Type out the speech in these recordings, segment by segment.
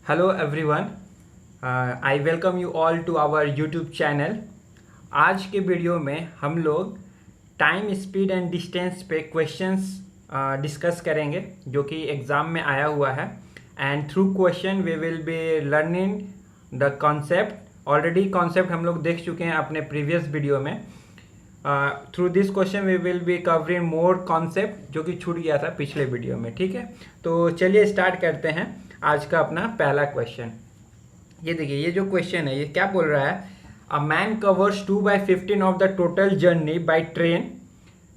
Hello everyone, I welcome you all to our YouTube channel. आज के video में हम लोग टाइम, स्पीड एंड डिस्टेंस पे क्वेश्चंस डिस्कस करेंगे जो कि एग्ज़ाम में आया हुआ है। And through question we will be learning the concept. Already concept हम लोग देख चुके हैं अपने प्रीवियस वीडियो में। Through this question we will be covering more concept जो कि छूट गया था पिछले वीडियो में। ठीक है, तो चलिए स्टार्ट करते हैं आज का अपना पहला क्वेश्चन। ये देखिए, ये जो क्वेश्चन है ये क्या बोल रहा है। A man covers 2/15 of the total journey by train,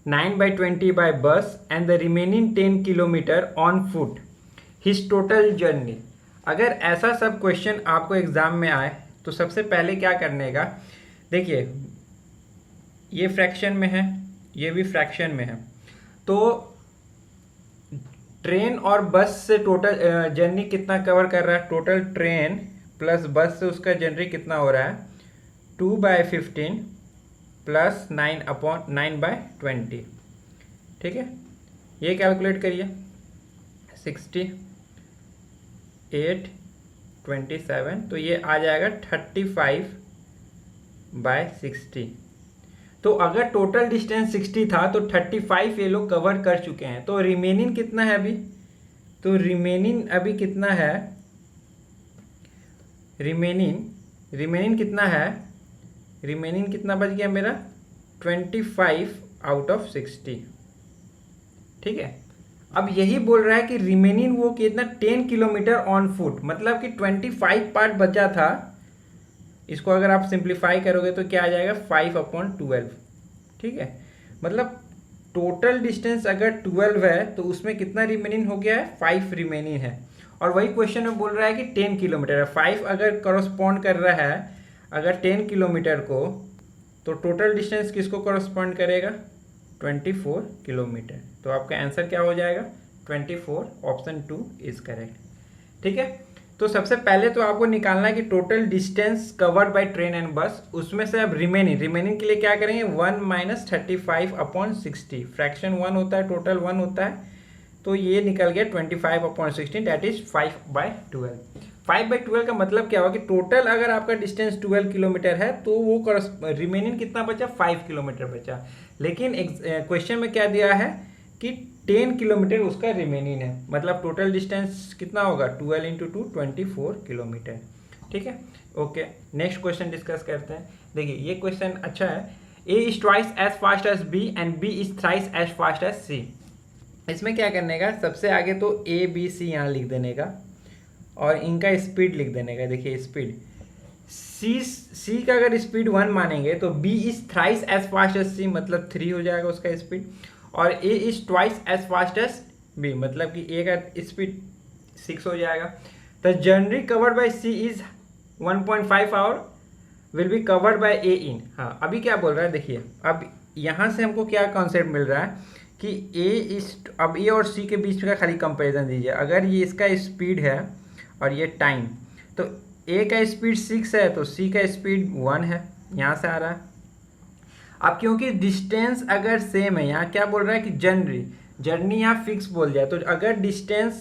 9/20 by bus and the remaining 10 kilometre on foot, his total journey. अगर ऐसा सब क्वेश्चन आपको एग्जाम में आए तो सबसे पहले क्या करने का, देखिए ये फ्रैक्शन में है, ये भी फ्रैक्शन में है, तो ट्रेन और बस से टोटल जर्नी कितना कवर कर रहा है। टोटल ट्रेन प्लस बस से उसका जर्नी कितना हो रहा है, 2/15 प्लस 9/20। ठीक है, ये कैलकुलेट करिए, 68/27, तो ये आ जाएगा 35/60। तो अगर टोटल डिस्टेंस 60 था तो 35 ये लोग कवर कर चुके हैं। तो रिमेनिंग कितना है अभी, तो रिमेनिंग अभी कितना है, रिमेनिंग कितना है, रिमेनिंग कितना बच गया मेरा, 25/60। ठीक है, अब यही बोल रहा है कि रिमेनिंग वो कितना, 10 किलोमीटर ऑन फुट, मतलब कि 25 पार्ट बचा था। इसको अगर आप सिंप्लीफाई करोगे तो क्या आ जाएगा, 5/12। ठीक है, मतलब टोटल डिस्टेंस अगर 12 है तो उसमें कितना रिमेनिंग हो गया है, 5 रिमेनिंग है। और वही क्वेश्चन में बोल रहा है कि 10 किलोमीटर है। 5 अगर करस्पॉन्ड कर रहा है अगर 10 किलोमीटर को, तो टोटल डिस्टेंस किसको करस्पॉन्ड करेगा, 24 किलोमीटर। तो आपका आंसर क्या हो जाएगा, 24। Option 2 is correct. ठीक है, तो सबसे पहले तो आपको निकालना है कि total distance covered by train and बस, उसमें से अब रिमेनिंग के लिए क्या करेंगे, 1 - 35/60। फ्रैक्शन 1 होता है, टोटल 1 होता है, तो ये निकल गया 25/60, दैट इज 5/12। 5/12 का मतलब क्या हुआ कि टोटल अगर आपका डिस्टेंस 12 किलोमीटर है तो वो रिमेनिंग कितना बचा, 5 किलोमीटर बचा। लेकिन क्वेश्चन में क्या दिया है कि 10 किलोमीटर उसका रिमेनिंग है, मतलब टोटल डिस्टेंस कितना होगा, 12 × 2 24 किलोमीटर। ठीक है, ओके, नेक्स्ट क्वेश्चन डिस्कस करते हैं। देखिए ये क्वेश्चन अच्छा है। A is twice as fast as B and B is thrice as fast as C. इसमें क्या करने का, सबसे आगे तो ए बी सी यहाँ लिख देने का और इनका स्पीड लिख देने का। देखिए स्पीड, सी का अगर स्पीड 1 मानेंगे तो B is thrice as fast as C, मतलब 3 हो जाएगा उसका स्पीड। और A is twice as fast as B, मतलब कि ए का स्पीड 6 हो जाएगा। The journey covered by C is 1.5 hour will be covered by A in. हाँ, अभी क्या बोल रहा है, देखिए अब यहाँ से हमको क्या कॉन्सेप्ट मिल रहा है कि ए इज, अब ए और सी के बीच का खाली कंपेरिजन दीजिए। अगर ये इसका स्पीड है और ये टाइम, तो ए का स्पीड 6 है तो सी का स्पीड 1 है, यहाँ से आ रहा है। अब क्योंकि डिस्टेंस अगर सेम है, यहाँ क्या बोल रहा है कि जर्नी यहाँ फिक्स बोल जाए, तो अगर डिस्टेंस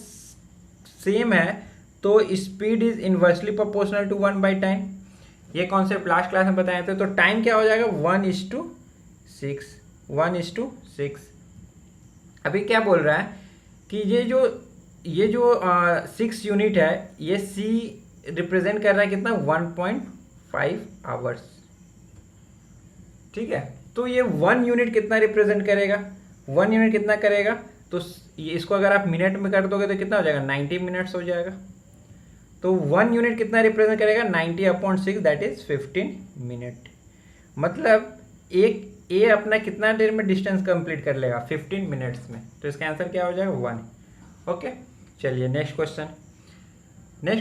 सेम है तो speed is inversely proportional to 1/टाइम। ये कॉन्सेप्ट लास्ट क्लास में बताए थे। तो टाइम क्या हो जाएगा, 1:6, 1:6। अभी क्या बोल रहा है कि ये जो 6 यूनिट है, ये सी रिप्रेजेंट कर रहा है कितना, 1.5 आवर्स। ठीक है, तो ये 1 यूनिट कितना रिप्रेजेंट करेगा, 1 यूनिट कितना करेगा, तो ये इसको अगर आप मिनट में कर दोगे तो कितना हो जाएगा, 90 मिनट्स हो जाएगा। तो 1 यूनिट कितना रिप्रेजेंट करेगा, 90/6, दैट इज 15 मिनट। मतलब एक ए अपना कितना देर में डिस्टेंस कंप्लीट कर लेगा, 15 मिनट्स में। तो इसका आंसर क्या हो जाएगा, 1। ओके, चलिए नेक्स्ट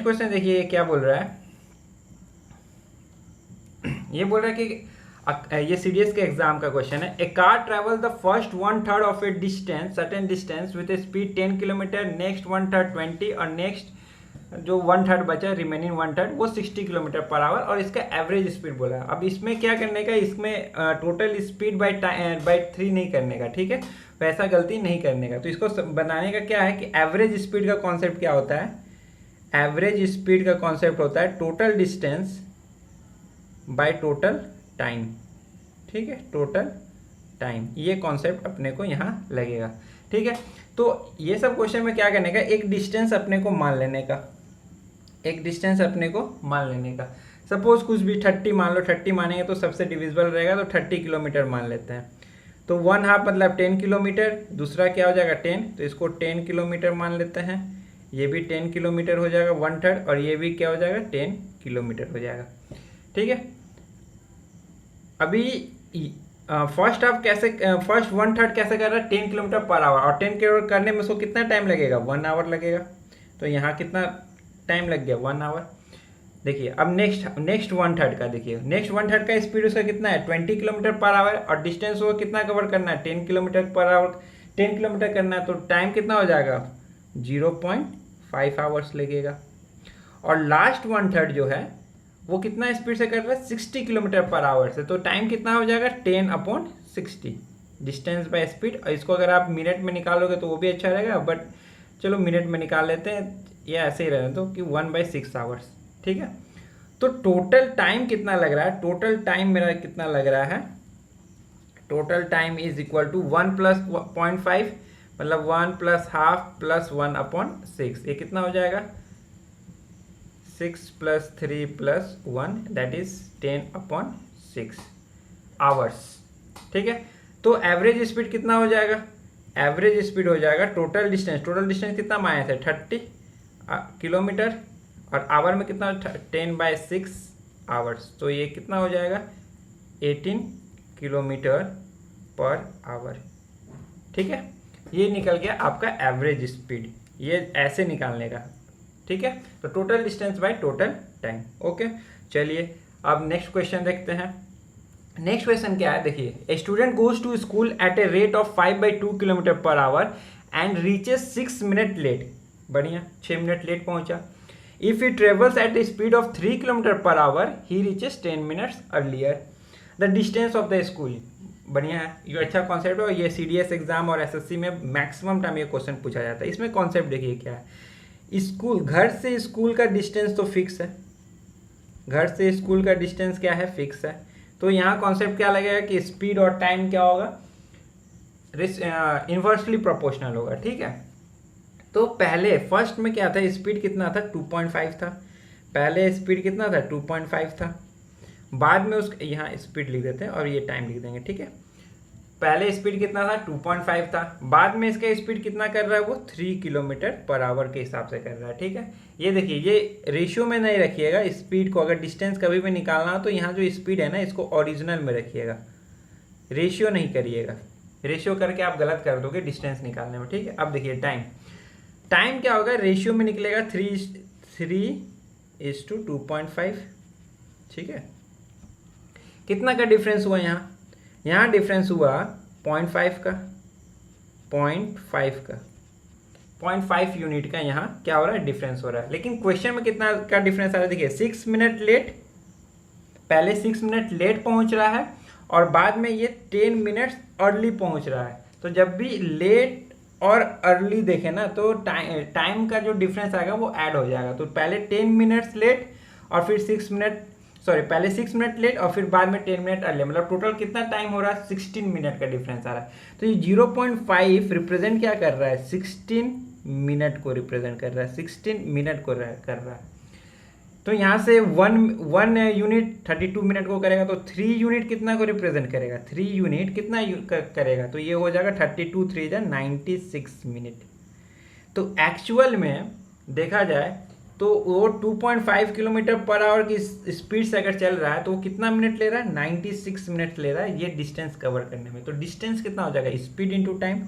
क्वेश्चन देखिए क्या बोल रहा है। ये बोल रहा है कि ये सीडीएस के एग्जाम का क्वेश्चन है। A car travel the first 1/3 of a distance, certain distance with a speed 10 kilometre, next 1/3 20 और नेक्स्ट जो 1/3 बचा, रिमेनिंग 1/3 वो 60 किलोमीटर पर आवर, और इसका एवरेज स्पीड बोला है। अब इसमें क्या करने का, इसमें टोटल स्पीड बाय 3 नहीं करने का। ठीक है, वैसा गलती नहीं करने का। तो इसको बनाने का क्या है कि एवरेज स्पीड का कॉन्सेप्ट क्या होता है, एवरेज स्पीड का कॉन्सेप्ट होता है total distance by total time, ठीक है, टोटल टाइम, ये कॉन्सेप्ट अपने को यहाँ लगेगा, ठीक है। तो ये सब क्वेश्चन में क्या करने का, एक डिस्टेंस अपने को मान लेने का, एक डिस्टेंस अपने को मान लेने का। सपोज कुछ भी 30 मान लो, 30 मानेंगे तो सबसे डिविजिबल रहेगा, तो 30 किलोमीटर मान लेते हैं। तो 1/2 मतलब 10 किलोमीटर, दूसरा क्या हो जाएगा 10, तो इसको 10 किलोमीटर मान लेते हैं, ये भी 10 किलोमीटर हो जाएगा 1/3, और ये भी क्या हो जाएगा 10 किलोमीटर हो जाएगा, ठीक है। अभी फर्स्ट हाफ कैसे, फर्स्ट 1/3 कैसे कर रहा है 10 किलोमीटर पर आवर, और 10 किलोमीटर करने में उसको कितना टाइम लगेगा 1 आवर लगेगा। तो यहाँ कितना टाइम लग गया 1 आवर। देखिए अब नेक्स्ट 1/3 का देखिए, नेक्स्ट 1/3 का स्पीड उसका कितना है 20 किलोमीटर पर आवर, और डिस्टेंस वो कितना कवर करना है 10 किलोमीटर पर आवर, 10 किलोमीटर करना है, तो टाइम कितना हो जाएगा 0.5 आवर्स लगेगा। और लास्ट 1/3 जो है वो कितना स्पीड से कर रहा है 60 किलोमीटर पर आवर से, तो टाइम कितना हो जाएगा 10/60 डिस्टेंस बाय स्पीड। और इसको अगर आप मिनट में निकालोगे तो वो भी अच्छा रहेगा, बट चलो मिनट में निकाल लेते हैं, ये ऐसे ही रहने दो कि 1/6 आवर्स, ठीक है। तो टोटल टाइम कितना लग रहा है, टोटल टाइम मेरा कितना लग रहा है, total time is equal to 1 + 0.5 मतलब 1 + हाफ + 1/6, ये कितना हो जाएगा 6 + 3 + 1 दैट इज 10/6 आवर्स, ठीक है। तो एवरेज स्पीड कितना हो जाएगा, एवरेज स्पीड हो जाएगा टोटल डिस्टेंस, टोटल डिस्टेंस कितना माने थे 30 किलोमीटर, और आवर में कितना 10/6 आवर्स, तो ये कितना हो जाएगा 18 किलोमीटर पर आवर, ठीक है। ये निकल गया आपका एवरेज स्पीड, ये ऐसे निकालने का, ठीक है। तो total distance by total time, okay. चलिए अब नेक्स्ट क्वेश्चन देखते हैं। नेक्स्ट क्वेश्चन क्या है, देखिए, a student goes to school at a rate of 5/2 kilometre per hour and reaches 6 minute late, बढ़िया 6 मिनट लेट पहुंचा। If he travels at a speed of 3 kilometre per hour he reaches 10 minutes earlier the distance of the school, बढ़िया है, ये अच्छा concept है, और ये CDS exam और SSC में मैक्सिमम टाइम ये क्वेश्चन पूछा जाता है। इसमें कॉन्सेप्ट देखिए क्या है, स्कूल, घर से स्कूल का डिस्टेंस तो फिक्स है, घर से स्कूल का डिस्टेंस क्या है फिक्स है, तो यहाँ कॉन्सेप्ट क्या लगेगा कि स्पीड और टाइम क्या होगा इन्वर्सली प्रोपोर्शनल होगा, ठीक है। तो पहले फर्स्ट में क्या था, स्पीड कितना था 2.5 था, पहले स्पीड कितना था 2.5 था, बाद में उस यहाँ स्पीड लिख देते हैं और ये टाइम लिख देंगे, ठीक है। पहले स्पीड कितना था 2.5 था, बाद में इसका स्पीड कितना कर रहा है वो 3 किलोमीटर पर आवर के हिसाब से कर रहा है, ठीक है। ये देखिए, ये रेशियो में नहीं रखिएगा स्पीड को, अगर डिस्टेंस कभी भी निकालना हो तो यहाँ जो स्पीड है ना इसको ओरिजिनल में रखिएगा, रेशियो नहीं करिएगा, रेशियो करके आप गलत कर दोगे डिस्टेंस निकालने में, ठीक है। अब देखिए टाइम, टाइम क्या होगा रेशियो में निकलेगा 3:2.5, ठीक है। कितना का डिफरेंस हुआ यहाँ, यहाँ डिफरेंस हुआ 0.5 का, 0.5 का, 0.5 यूनिट का यहाँ क्या हो रहा है डिफरेंस हो रहा है। लेकिन क्वेश्चन में कितना का डिफरेंस आ रहा है, देखिए 6 मिनट लेट, पहले 6 मिनट लेट पहुंच रहा है और बाद में ये 10 मिनट्स अर्ली पहुंच रहा है। तो जब भी लेट और अर्ली देखें ना तो टाइम का जो डिफरेंस आएगा वो ऐड हो जाएगा। तो पहले 10 मिनट्स लेट और फिर 6 मिनट, सॉरी पहले 6 मिनट लेट और फिर बाद में 10 मिनट अर्ली, मतलब टोटल कितना टाइम हो रहा है 16 मिनट का डिफरेंस आ रहा है। तो ये 0.5 रिप्रेजेंट क्या कर रहा है 16 मिनट को रिप्रेजेंट कर रहा है, 16 मिनट को कर रहा है। तो यहाँ से वन यूनिट 32 मिनट को करेगा, तो 3 यूनिट कितना को रिप्रेजेंट करेगा, 3 यूनिट कितना करेगा, तो ये हो जाएगा 32 3 96 मिनट। तो एक्चुअल में देखा जाए तो वो 2.5 किलोमीटर पर आवर की स्पीड से अगर चल रहा है तो वो कितना मिनट ले रहा है 96 मिनट ले रहा है ये डिस्टेंस कवर करने में। तो डिस्टेंस कितना हो जाएगा स्पीड इंटू टाइम,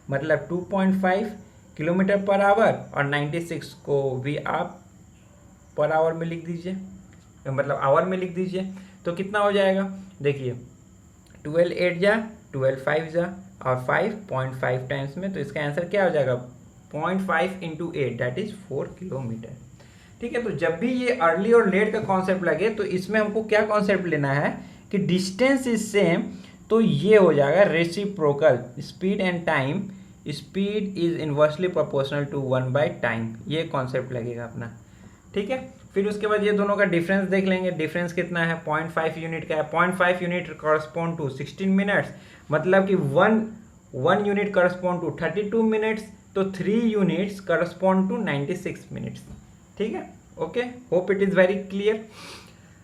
मतलब 2.5 किलोमीटर पर आवर और 96 को भी आप पर आवर में लिख दीजिए, मतलब आवर में लिख दीजिए। तो कितना हो जाएगा देखिए 12 8 जा 12 5 जा और 5.5 टाइम्स में, तो इसका आंसर क्या हो जाएगा 0.5 इंटू 8 दैट इज 4 किलोमीटर। ठीक है, तो जब भी ये अर्ली और लेट का कॉन्सेप्ट लगे तो इसमें हमको क्या कॉन्सेप्ट लेना है कि डिस्टेंस इज सेम, तो ये हो जाएगा reciprocal, speed and time, speed is inversely proportional to 1/टाइम, ये कॉन्सेप्ट लगेगा अपना। ठीक है। फिर उसके बाद ये दोनों का डिफरेंस देख लेंगे, डिफरेंस कितना है, 0.5 यूनिट का है। 0.5 यूनिट करस्पॉन्ड टू 16 मिनट्स, मतलब कि one unit correspond to 32 minutes, तो 3 यूनिट्स करस्पॉन्ड टू 96 मिनट्स। ठीक है, okay, hope it is very clear.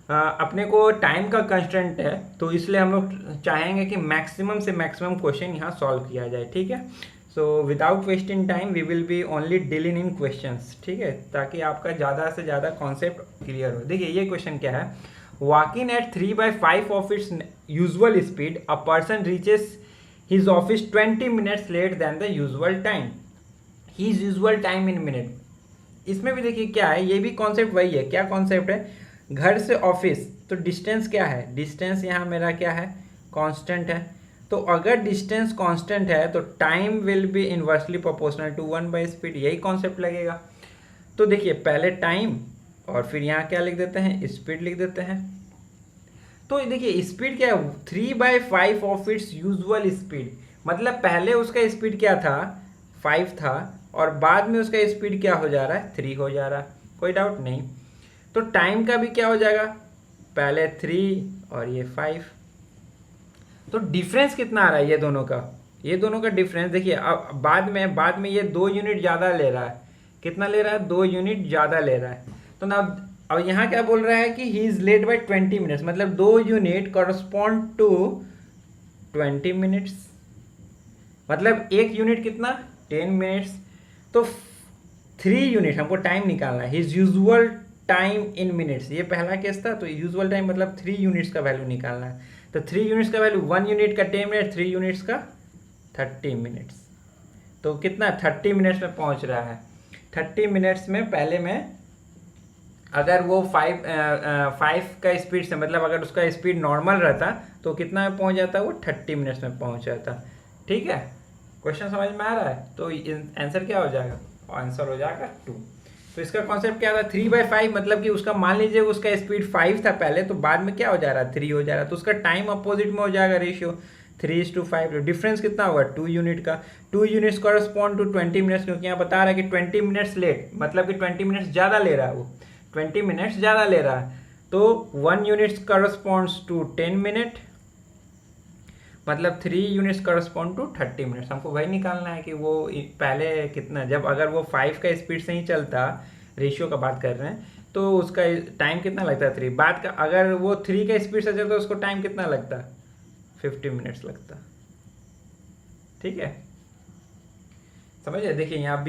अपने को टाइम का कंस्टेंट है, तो इसलिए हम लोग चाहेंगे कि मैक्सिमम से मैक्सिमम क्वेश्चन यहाँ सॉल्व किया जाए। ठीक है, so without wasting time we will be only dealing in questions. ठीक है, ताकि आपका ज़्यादा से ज़्यादा कॉन्सेप्ट क्लियर हो। देखिए ये क्वेश्चन क्या है, walking at 3/5 of its usual speed a person reaches his office 20 minutes late then the usual time, his usual time in minute. इसमें भी देखिए क्या है, ये भी कॉन्सेप्ट वही है। क्या कॉन्सेप्ट है, घर से ऑफिस, तो डिस्टेंस क्या है, डिस्टेंस यहाँ मेरा क्या है, कांस्टेंट है। तो अगर डिस्टेंस कांस्टेंट है तो time will be inversely proportional to 1/स्पीड, यही कॉन्सेप्ट लगेगा। तो देखिए पहले टाइम और फिर यहाँ क्या लिख देते हैं, स्पीड लिख देते हैं। तो देखिए स्पीड क्या है, 3/5 ऑफ इट्स यूजुअल स्पीड, मतलब पहले उसका स्पीड क्या था, 5 था, और बाद में उसका स्पीड क्या हो जा रहा है, 3 हो जा रहा है। कोई डाउट नहीं। तो टाइम का भी क्या हो जाएगा, पहले 3 और ये 5। तो डिफरेंस कितना आ रहा है ये दोनों का, ये दोनों का डिफरेंस देखिए। अब बाद में ये 2 यूनिट ज़्यादा ले रहा है। कितना ले रहा है, 2 यूनिट ज़्यादा ले रहा है। तो ना अब यहाँ क्या बोल रहा है कि he is late by 20 minutes, मतलब 2 यूनिट करस्पॉन्ड टू 20 मिनट्स, मतलब 1 यूनिट कितना, 10 मिनट्स। तो 3 यूनिट हमको टाइम निकालना है, हिज यूजुअल टाइम इन मिनट्स, ये पहला केस था। तो यूजुअल टाइम मतलब 3 यूनिट्स का वैल्यू निकालना है। तो 3 यूनिट्स का वैल्यू, 1 यूनिट का 10 मिनट, 3 यूनिट्स का 30 मिनट्स। तो कितना, 30 मिनट्स में पहुंच रहा है। 30 मिनट्स में पहले में अगर वो 5 का स्पीड से, मतलब अगर उसका स्पीड नॉर्मल रहता तो कितना में पहुंच जाता, वो 30 मिनट्स में पहुंच जाता। ठीक है, क्वेश्चन समझ में आ रहा है। तो आंसर क्या हो जाएगा, आंसर हो जाएगा 2। तो इसका कॉन्सेप्ट क्या था, 3/5, मतलब कि उसका मान लीजिए उसका स्पीड 5 था पहले, तो बाद में क्या हो जा रहा है, 3 हो जा रहा है। तो उसका टाइम अपोजिट में हो जाएगा, रेशियो 3:5। डिफरेंस कितना होगा, 2 यूनिट का। 2 यूनिट्स कॉरस्पॉन्ड टू 20 मिनट्स, क्योंकि यहाँ बता रहा है कि 20 मिनट्स लेट, मतलब कि 20 मिनट्स ज़्यादा ले रहा है, वो 20 मिनट्स ज़्यादा ले रहा है। तो 1 यूनिट्स कॉरस्पॉन्ड्स टू 10 मिनट, मतलब 3 यूनिट्स करस्पॉन्ड टू 30 मिनट्स। हमको वही निकालना है कि वो पहले कितना, जब अगर वो 5 का स्पीड से ही चलता, रेशियो का बात कर रहे हैं, तो उसका टाइम कितना लगता है 3। बाद का अगर वो 3 का स्पीड से चलता, उसको टाइम कितना लगता, 50 मिनट्स लगता। ठीक है, समझिए। देखिए यहाँ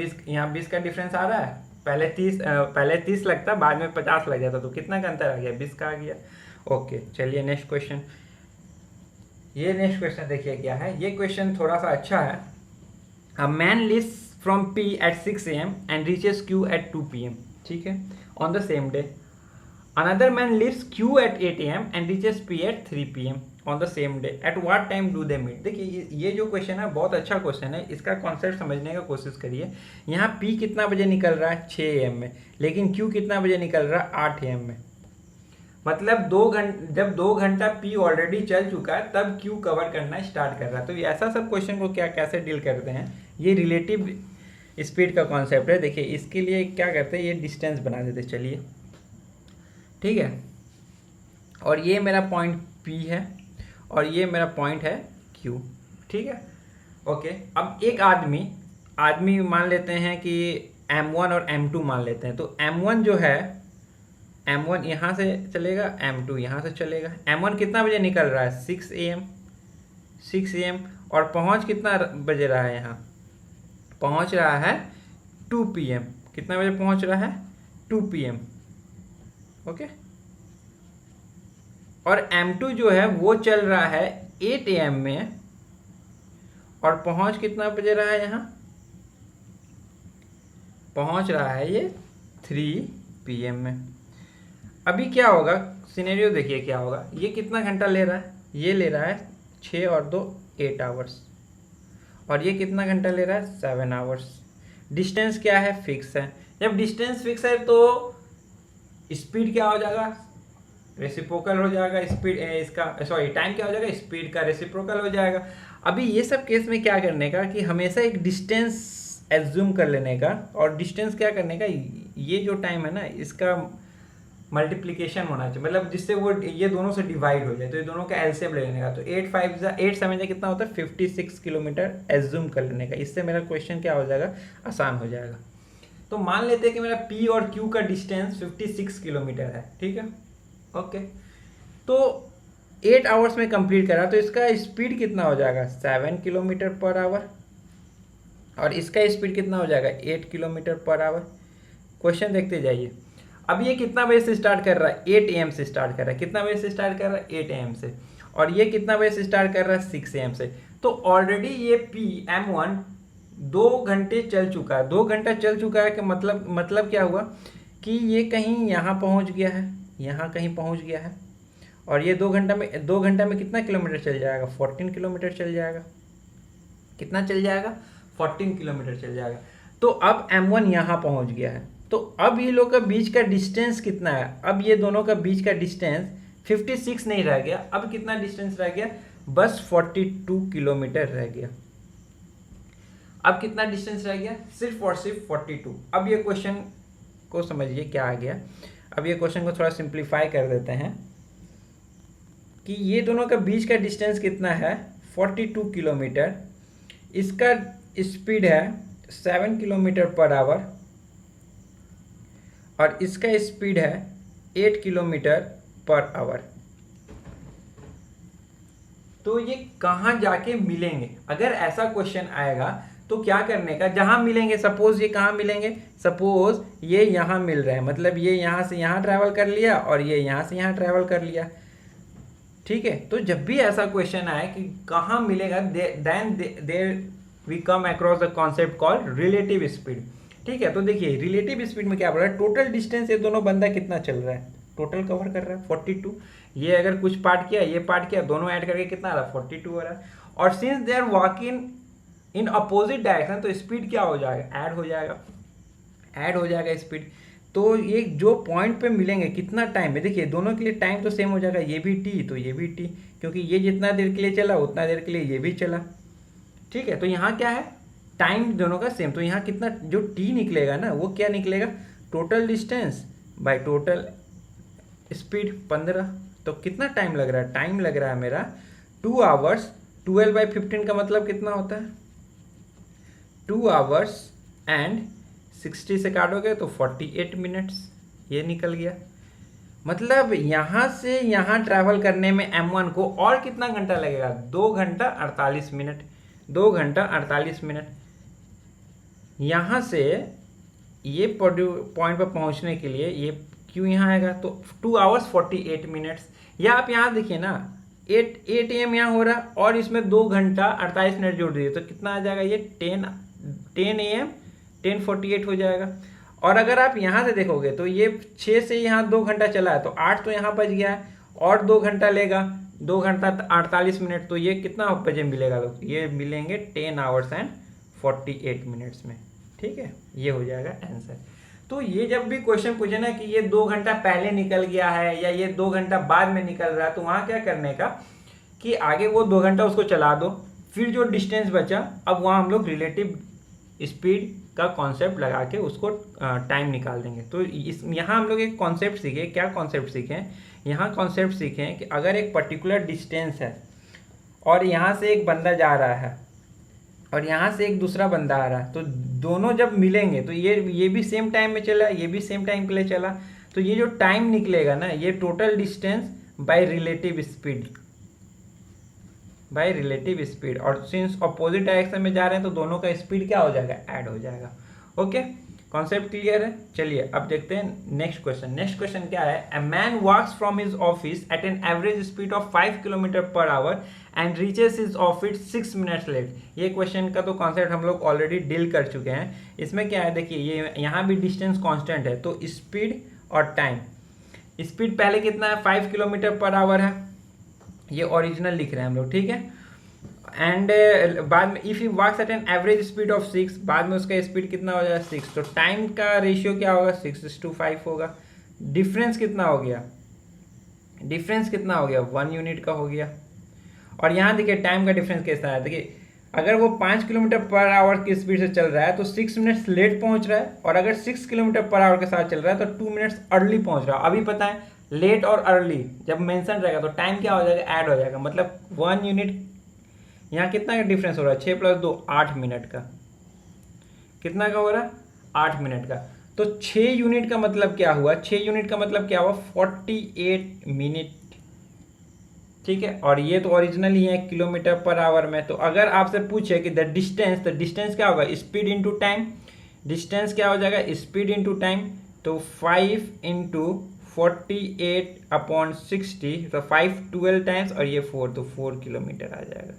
20 का डिफरेंस आ रहा है। पहले 30 लगता, बाद में 50 लग जाता, तो कितना का अंतर आ गया, 20 का आ गया। ओके, चलिए नेक्स्ट क्वेश्चन। ये नेक्स्ट क्वेश्चन देखिए क्या है, ये क्वेश्चन थोड़ा सा अच्छा है। A man leaves from P at 6 AM and reaches Q at 2 PM, ठीक है, on the same day. Another man leaves Q at 8 AM and reaches P at 3 PM on the same day. At what time do they meet. देखिए ये जो question है बहुत अच्छा question है, इसका कॉन्सेप्ट समझने का कोशिश करिए। यहाँ P कितना बजे निकल रहा है, 6 AM में, लेकिन Q कितना बजे निकल रहा है, 8 AM में। मतलब जब 2 घंटा P ऑलरेडी चल चुका है, तब Q कवर करना स्टार्ट कर रहा है। तो ऐसा सब क्वेश्चन को कैसे डील करते हैं, ये रिलेटिव स्पीड का कॉन्सेप्ट है। देखिए इसके लिए क्या करते हैं, ये डिस्टेंस बना देते, चलिए ठीक है। और ये मेरा पॉइंट P है और ये मेरा पॉइंट है Q, ठीक है। ओके, अब एक आदमी मान लेते हैं कि M1 और M2 मान लेते हैं। तो M1 जो है, M1 यहाँ से चलेगा, M2 यहाँ से चलेगा। M1 कितना बजे निकल रहा है, 6 AM, और पहुँच कितना बजे रहा है, यहाँ पहुँच रहा है 2 PM। कितना बजे पहुँच रहा है, 2 PM, ओके। और M2 जो है वो चल रहा है 8 AM में, और पहुँच कितना बजे रहा है, यहाँ पहुँच रहा है ये 3 PM में। अभी क्या होगा, सिनेरियो देखिए क्या होगा। ये कितना घंटा ले रहा है, ये ले रहा है 6 और 2 8 आवर्स, और ये कितना घंटा ले रहा है, 7 आवर्स। डिस्टेंस क्या है, फिक्स है। जब डिस्टेंस फिक्स है तो स्पीड क्या हो जाएगा, रेसिप्रोकल हो जाएगा। स्पीड इसका टाइम क्या हो जाएगा, स्पीड का रेसिप्रोकल हो जाएगा। अभी ये सब केस में क्या करने का कि हमेशा एक डिस्टेंस एज्यूम कर लेने का, और डिस्टेंस क्या करने का, ये जो टाइम है ना इसका मल्टीप्लिकेशन होना चाहिए, मतलब जिससे वो ये दोनों से डिवाइड हो जाए, तो ये दोनों का एलसीएम ले लेने का। तो 8 कितना होता है 56 किलोमीटर एज्यूम कर लेने का। इससे मेरा क्वेश्चन क्या हो जाएगा, आसान हो जाएगा। तो मान लेते हैं कि मेरा पी और क्यू का डिस्टेंस 56 किलोमीटर है, ठीक है, ओके। तो 8 आवर्स में कंप्लीट करा, तो इसका स्पीड कितना हो जाएगा 7 किलोमीटर पर आवर, और इसका स्पीड कितना हो जाएगा 8 किलोमीटर पर आवर। क्वेश्चन देखते जाइए। अब ये कितना बजे से स्टार्ट कर रहा है, 8 AM से स्टार्ट कर रहा है। कितना बजे से स्टार्ट कर रहा है, 8 AM से। और ये कितना बजे से स्टार्ट कर रहा है, 6 AM से। तो ऑलरेडी ये PM1 2 घंटे चल चुका है। 2 घंटा चल चुका है कि मतलब क्या हुआ कि ये कहीं यहाँ पहुँच गया है, यहाँ कहीं पहुँच गया है, और ये 2 घंटा में कितना किलोमीटर चल जाएगा, 14 किलोमीटर चल जाएगा। कितना चल जाएगा, 14 किलोमीटर चल जाएगा। तो अब M1 यहाँ पहुँच गया है। तो अब ये लोग का बीच का डिस्टेंस कितना है, अब ये दोनों का बीच का डिस्टेंस 56 नहीं रह गया, अब कितना डिस्टेंस रह गया, बस 42 किलोमीटर रह गया। अब कितना डिस्टेंस रह गया, सिर्फ और सिर्फ 42। अब ये क्वेश्चन को समझिए क्या आ गया। अब ये क्वेश्चन को थोड़ा सिंप्लीफाई कर देते हैं कि ये दोनों का बीच का डिस्टेंस कितना है, 42 किलोमीटर। इसका स्पीड है 7 किलोमीटर पर आवर, और इसका स्पीड है 8 किलोमीटर पर आवर। तो ये कहाँ जाके मिलेंगे, अगर ऐसा क्वेश्चन आएगा तो क्या करने का, जहाँ मिलेंगे, सपोज ये कहाँ मिलेंगे, सपोज ये यहाँ मिल रहे हैं, मतलब ये यहाँ से यहाँ ट्रैवल कर लिया और ये यहाँ से यहाँ ट्रैवल कर लिया, ठीक है। तो जब भी ऐसा क्वेश्चन आए कि कहाँ मिलेगा, then there we come across the concept called relative speed, ठीक है। तो देखिए रिलेटिव स्पीड में क्या बोल रहा है, टोटल डिस्टेंस ये दोनों बंदा कितना चल रहा है, टोटल कवर कर रहा है 42। ये अगर कुछ पार्ट किया, ये पार्ट किया, दोनों ऐड करके कितना आ रहा है, 42 हो रहा है। और since they are walking in opposite direction, तो स्पीड क्या हो जाएगा, ऐड हो जाएगा स्पीड। तो ये जो पॉइंट पे मिलेंगे कितना टाइम है, देखिए दोनों के लिए टाइम तो सेम हो जाएगा, ये भी टी तो ये भी टी, क्योंकि ये जितना देर के लिए चला उतना देर के लिए ये भी चला, ठीक है। तो यहाँ क्या है, टाइम दोनों का सेम। तो यहाँ कितना जो टी निकलेगा ना, वो क्या निकलेगा, total distance by total speed 15। तो कितना टाइम लग रहा है, टाइम लग रहा है मेरा 2 आवर्स। 12/15 का मतलब कितना होता है, 2 आवर्स एंड 60 से काटोगे तो 48 मिनट्स, ये निकल गया। मतलब यहाँ से यहाँ ट्रैवल करने में M1 को और कितना घंटा लगेगा, 2 घंटा 48 मिनट। 2 घंटा 48 मिनट। यहाँ से ये पॉइंट पर पहुँचने के लिए ये क्यों यहाँ आएगा, तो 2 आवर्स 48 मिनट्स। या आप यहाँ देखिए ना, 8 AM यहाँ हो रहा है, और इसमें 2 घंटा 48 मिनट जोड़ दीजिए तो कितना आ जाएगा, ये 10 AM 10:48 हो जाएगा। और अगर आप यहाँ से देखोगे तो ये 6 से यहाँ 2 घंटा चला है, तो 8 तो यहाँ बच गया है, और 2 घंटा लेगा, 2 घंटा 48 मिनट। तो ये कितना बजे मिलेगा, लोग ये मिलेंगे 10 आवर्स एंड 48 मिनट्स में, ठीक है। ये हो जाएगा आंसर। तो ये जब भी क्वेश्चन पूछे ना कि ये 2 घंटा पहले निकल गया है या ये 2 घंटा बाद में निकल रहा है, तो वहाँ क्या करने का कि आगे वो 2 घंटा उसको चला दो, फिर जो डिस्टेंस बचा अब वहाँ हम लोग रिलेटिव स्पीड का कॉन्सेप्ट लगा के उसको टाइम निकाल देंगे। तो यहाँ हम लोग एक कॉन्सेप्ट सीखे। क्या कॉन्सेप्ट सीखे, यहाँ कॉन्सेप्ट सीखे कि अगर एक पर्टिकुलर डिस्टेंस है और यहाँ से एक बंदा जा रहा है और यहाँ से एक दूसरा बंदा आ रहा है, तो दोनों जब मिलेंगे तो ये भी सेम टाइम में चला, ये भी सेम टाइम के लिए चला, तो ये जो टाइम निकलेगा ना, ये total distance by relative speed. और सिंस अपोजिट डायरेक्शन में जा रहे हैं तो दोनों का स्पीड क्या हो जाएगा, ऐड हो जाएगा। ओके, कॉन्सेप्ट क्लियर है। चलिए अब देखते हैं नेक्स्ट क्वेश्चन। नेक्स्ट क्वेश्चन क्या है, a man walks from his office at an average speed of 5 kilometre per hour and reaches his office 6 minutes late. ये क्वेश्चन का तो कॉन्सेप्ट हम लोग ऑलरेडी डील कर चुके हैं। इसमें क्या है, देखिए ये यहाँ भी डिस्टेंस कॉन्स्टेंट है, तो स्पीड और टाइम। स्पीड पहले कितना है, 5 किलोमीटर पर आवर है, ये ओरिजिनल लिख रहे हैं हम लोग, ठीक है। एंड बाद में if he walks at an average speed of 6, बाद में उसका स्पीड कितना हो जाएगा 6, तो टाइम का रेशियो क्या होगा 6:5 होगा। डिफरेंस कितना हो गया, 1 यूनिट का हो गया। और यहाँ देखिए टाइम का डिफरेंस कैसा है, देखिए अगर वो 5 किलोमीटर पर आवर की स्पीड से चल रहा है तो 6 मिनट्स लेट पहुंच रहा है, और अगर 6 किलोमीटर पर आवर के साथ चल रहा है तो 2 मिनट्स अर्ली पहुंच रहा है। अभी पता है लेट और अर्ली जब मेंशन रहेगा तो टाइम क्या हो जाएगा, ऐड हो जाएगा, मतलब 1 यूनिट। यहाँ कितना का डिफरेंस हो रहा है, 6 + 2 8 मिनट का। कितना का हो रहा है, 8 मिनट का। तो 6 यूनिट का मतलब क्या हुआ, 6 यूनिट का मतलब क्या हुआ, 48 मिनट। ठीक है, और ये तो ओरिजिनल ही है किलोमीटर पर आवर में। तो अगर आपसे पूछे कि द डिस्टेंस, तो डिस्टेंस क्या होगा, स्पीड इंटू टाइम। डिस्टेंस क्या हो जाएगा, स्पीड इंटू टाइम। तो 5 इंटू 48/60, तो 5 12 टाइम्स, और ये 4, तो 4 किलोमीटर आ जाएगा।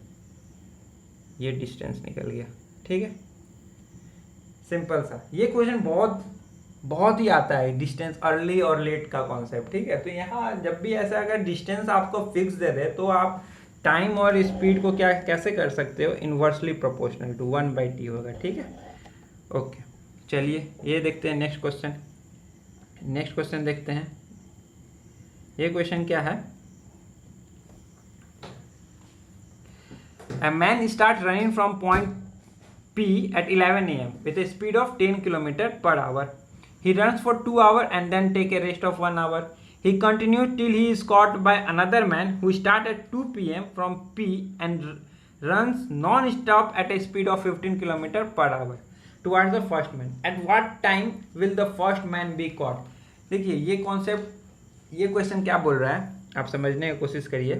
ये डिस्टेंस निकल गया। ठीक है, सिंपल सा। ये क्वेश्चन बहुत बहुत ही आता है, डिस्टेंस अर्ली और लेट का कॉन्सेप्ट। ठीक है, तो यहाँ जब भी ऐसा अगर डिस्टेंस आपको फिक्स दे दे तो आप टाइम और स्पीड को क्या कैसे कर सकते हो, इन्वर्सली प्रोपोर्शनल टू 1/t होगा। ठीक है, ओके, चलिए ये देखते हैं नेक्स्ट क्वेश्चन। नेक्स्ट क्वेश्चन देखते हैं, ये क्वेश्चन क्या है। A man starts running from point P at 11 a.m. with a speed of 10 km/h. He runs for 2 hours and then take a rest of 1 hour. He continues till he is caught by another man who starts at 2 p.m. from P and runs non-stop at a speed of 15 km/h towards the first man. At what time will the first man be caught? देखिए ये concept, ये question क्या बोल रहा है आप समझने की कोशिश करिए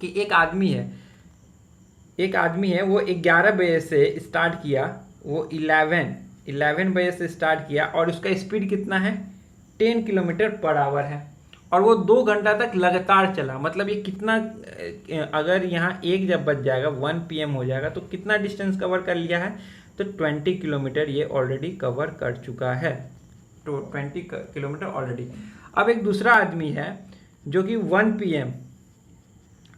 कि एक आदमी है वो 11 बजे से स्टार्ट किया, वो 11 बजे से स्टार्ट किया, और उसका स्पीड कितना है, 10 km/h है, और वो 2 घंटा तक लगातार चला। मतलब ये कितना, अगर यहाँ 1 जब बज जाएगा 1 PM हो जाएगा तो कितना डिस्टेंस कवर कर लिया है, तो 20 किलोमीटर ये ऑलरेडी कवर कर चुका है। तो 20 किलोमीटर ऑलरेडी। अब एक दूसरा आदमी है जो कि 1 PM,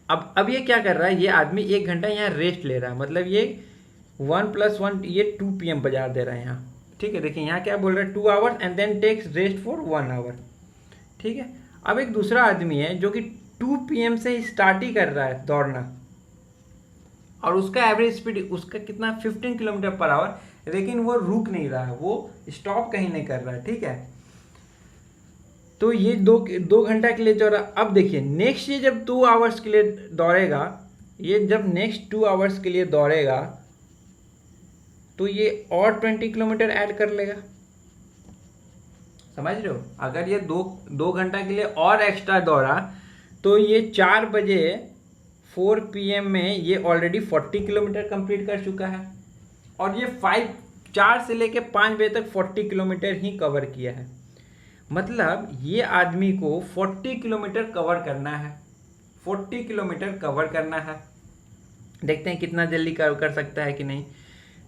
अब ये क्या कर रहा है, ये आदमी 1 घंटा यहाँ रेस्ट ले रहा है, मतलब ये 1 + 1 ये 2 PM बजा दे रहा है यहाँ। ठीक है, देखिए यहाँ क्या बोल रहा है, 2 hours and then takes rest for 1 hour. ठीक है, अब एक दूसरा आदमी है जो कि 2 PM से स्टार्ट ही कर रहा है दौड़ना, और उसका एवरेज स्पीड उसका कितना, 15 km/h, लेकिन वो रुक नहीं रहा है, वो स्टॉप कहीं नहीं कर रहा है। ठीक है, तो ये 2 घंटा के लिए दौड़ा। अब देखिए नेक्स्ट ये जब 2 आवर्स के लिए दौड़ेगा, ये जब नेक्स्ट 2 आवर्स के लिए दौड़ेगा तो ये और 20 किलोमीटर ऐड कर लेगा। समझ रहे हो, अगर ये 2 घंटा के लिए और एक्स्ट्रा दौड़ा तो ये 4 बजे 4 PM में ये ऑलरेडी 40 किलोमीटर कंप्लीट कर चुका है, और ये 4 से लेके 5 बजे तक 40 किलोमीटर ही कवर किया है। मतलब ये आदमी को 40 किलोमीटर कवर करना है, 40 किलोमीटर कवर करना है। देखते हैं कितना जल्दी कर सकता है कि नहीं।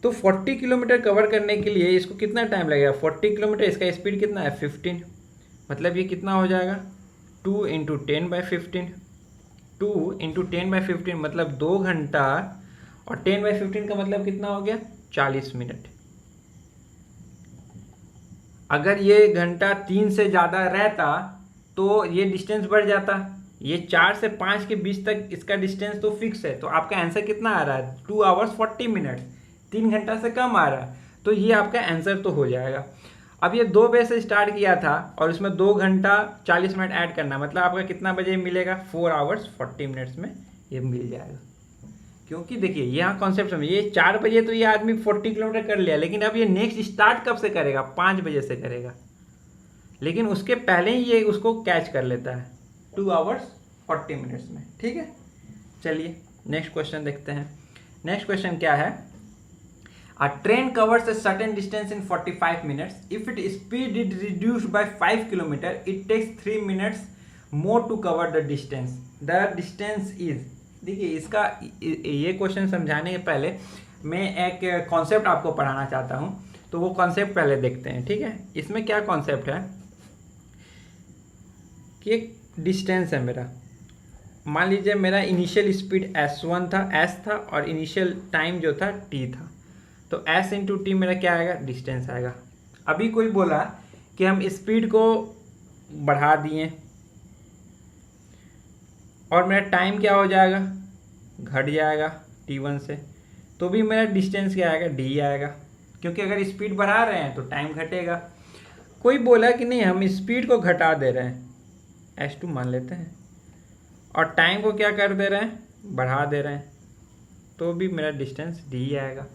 तो 40 किलोमीटर कवर करने के लिए इसको कितना टाइम लगेगा, 40 किलोमीटर, इसका स्पीड कितना है 15, मतलब ये कितना हो जाएगा 2 × 10/15, 2 × 10/15 मतलब 2 घंटा, और 10/15 का मतलब कितना हो गया 40 मिनट। अगर ये घंटा 3 से ज़्यादा रहता तो ये डिस्टेंस बढ़ जाता, ये 4 से 5 के बीच तक इसका डिस्टेंस तो फिक्स है। तो आपका आंसर कितना आ रहा है, 2 आवर्स 40 मिनट, 3 घंटा से कम आ रहा है, तो ये आपका आंसर तो हो जाएगा। अब ये 2 बजे से स्टार्ट किया था और इसमें 2 घंटा 40 मिनट ऐड करना, मतलब आपका कितना बजे मिलेगा, 4 आवर्स 40 मिनट्स में ये मिल जाएगा। क्योंकि देखिए यहाँ कॉन्सेप्ट समझिए, ये 4 बजे तो ये आदमी 40 किलोमीटर कर लिया, लेकिन अब ये नेक्स्ट स्टार्ट कब से करेगा, 5 बजे से करेगा, लेकिन उसके पहले ही ये उसको कैच कर लेता है 2 आवर्स 40 मिनट्स में। ठीक है, चलिए नेक्स्ट क्वेश्चन देखते हैं। नेक्स्ट क्वेश्चन क्या है, अ train covers a certain distance in 45 minutes. If its speed is reduced by 5 km, it takes 3 minutes more to cover the distance. The distance is, देखिए इसका ये क्वेश्चन समझाने के पहले मैं एक कॉन्सेप्ट आपको पढ़ाना चाहता हूँ, तो वो कॉन्सेप्ट पहले देखते हैं। ठीक है, इसमें क्या कॉन्सेप्ट है कि एक डिस्टेंस है मेरा, मान लीजिए मेरा इनिशियल स्पीड s1 था, s था, और इनिशियल टाइम जो था t था, तो s × t मेरा क्या आएगा, डिस्टेंस आएगा। अभी कोई बोला कि हम स्पीड को बढ़ा दिए और मेरा टाइम क्या हो जाएगा, घट जाएगा t1 से, तो भी मेरा डिस्टेंस क्या आएगा, डी आएगा, क्योंकि अगर स्पीड बढ़ा रहे हैं तो टाइम घटेगा। कोई बोला कि नहीं हम स्पीड को घटा दे रहे हैं, S2 मान लेते हैं, और टाइम को क्या कर दे रहे हैं, बढ़ा दे रहे हैं, तो भी मेरा डिस्टेंस डी आएगा।